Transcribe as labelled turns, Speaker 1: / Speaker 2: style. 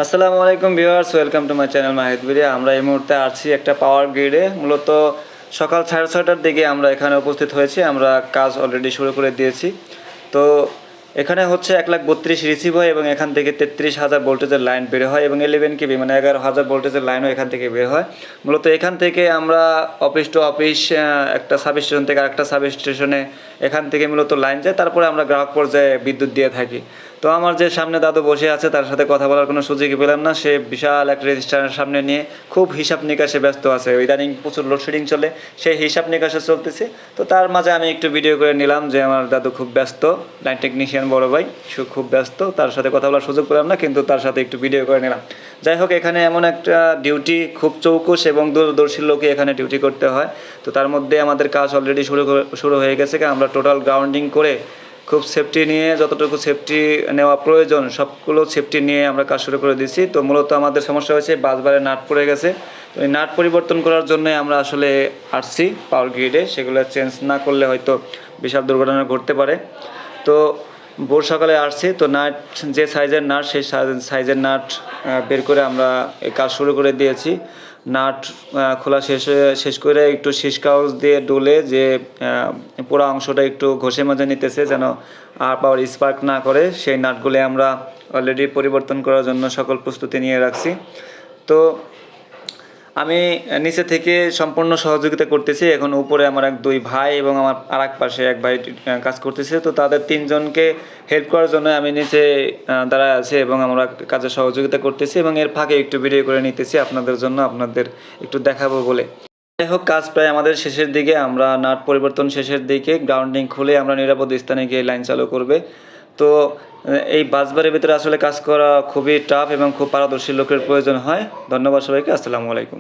Speaker 1: আসসালামু আলাইকুম viewers, welcome to my channel Mahid Biriya. আমরা এই মুহূর্তে আছি একটা পাওয়ার গ্রিডে। মূলত সকাল 6:30টার দিকে আমরা এখানে উপস্থিত হয়েছি। আমরা কাজ অলরেডি শুরু করে দিয়েছি। তো এখানে হচ্ছে 1,32,000 রিসিভ হয় এবং এখান থেকে 33,000 ভোল্টেজের লাইন বের হয় এবং 11 কেবি মানে 11,000 ভোল্টেজের লাইনও এখান থেকে বের হয়। মূলত এখান থেকে আমরা অফিস টু অফিস, একটা সাব স্টেশন থেকে আরেকটা সাব স্টেশনে এখান থেকে মূলত লাইন যায়, তারপরে আমরা গ্রাহক পর্যায়ে বিদ্যুৎ দিয়ে থাকি। তো আমার যে সামনে দাদু বসে আছে তার সাথে কথা বলার কোনো সুযোগই পেলাম না। সে বিশাল একটা রেজিস্টারের সামনে নিয়ে খুব হিসাব নিকাশে ব্যস্ত আছে। ইদানিং প্রচুর লোডশেডিং চলে, সেই হিসাব নিকাশে চলতেছে। তো তার মাঝে আমি একটু ভিডিও করে নিলাম যে আমার দাদু খুব ব্যস্ত, লাইন টেকনিশিয়ান বড় ভাই, সে খুব ব্যস্ত, তার সাথে কথা বলার সুযোগ পেলাম না, কিন্তু তার সাথে একটু ভিডিও করে নিলাম। যাই হোক, এখানে এমন একটা ডিউটি, খুব চৌকুশ এবং দূরদর্শী লোকে এখানে ডিউটি করতে হয়। তো তার মধ্যে আমাদের কাজ অলরেডি শুরু হয়ে গেছে। আমরা টোটাল গ্রাউন্ডিং করে খুব সেফটি নিয়ে, যতটুকু সেফটি নেওয়া প্রয়োজন সবগুলো সেফটি নিয়ে আমরা কাজ শুরু করে দিচ্ছি। তো মূলত আমাদের সমস্যা হয়েছে বাসবারে নাট পড়ে গেছে। তো এই নাট পরিবর্তন করার জন্য আমরা আসলে আসছি পাওয়ার গ্রিডে। সেগুলো চেঞ্জ না করলে হয়তো বিশাল দুর্ঘটনা ঘটতে পারে। তো ভোর সকালে আসছি। তো নাট, যে সাইজের নাট, সেই সাইজের নাট বের করে আমরা এই কাজ শুরু করে দিয়েছি। নাট খোলা শেষ করে একটু শিস কাগজ দিয়ে ডলে যে পুরো অংশটা একটু ঘষে মাজে নিতেছে যেন আর পাওয়ার স্পার্ক না করে, সেই নাটগুলো আমরা অলরেডি পরিবর্তন করার জন্য সকল প্রস্তুতি নিয়ে রাখছি। তো আমি নিচে থেকে সম্পূর্ণ সহযোগিতা করতেছি। এখন উপরে আমার দুই ভাই এবং আমার আর এক পাশে এক ভাই কাজ করতেছে। তো তাদের তিনজনকে হেল্প করার জন্য আমি নিচে দাঁড়ায় আছি এবং আমরা কাজে সহযোগিতা করতেছি এবং এর ফাঁকে একটু ভিডিও করে নিতেছি আপনাদের জন্য, আপনাদের একটু দেখাবো বলে। যাই হোক, কাজ প্রায় আমাদের শেষের দিকে। আমরা নাট পরিবর্তন শেষের দিকে, গ্রাউন্ডিং খুলে আমরা নিরাপদ স্থানে গিয়ে লাইন চালু করবে। তো এই বাসবারের ভিতরে আসলে কাজ করা খুবই টাফ এবং খুব পারদর্শী লোকের প্রয়োজন হয়। ধন্যবাদ সবাইকে। আসসালামু আলাইকুম।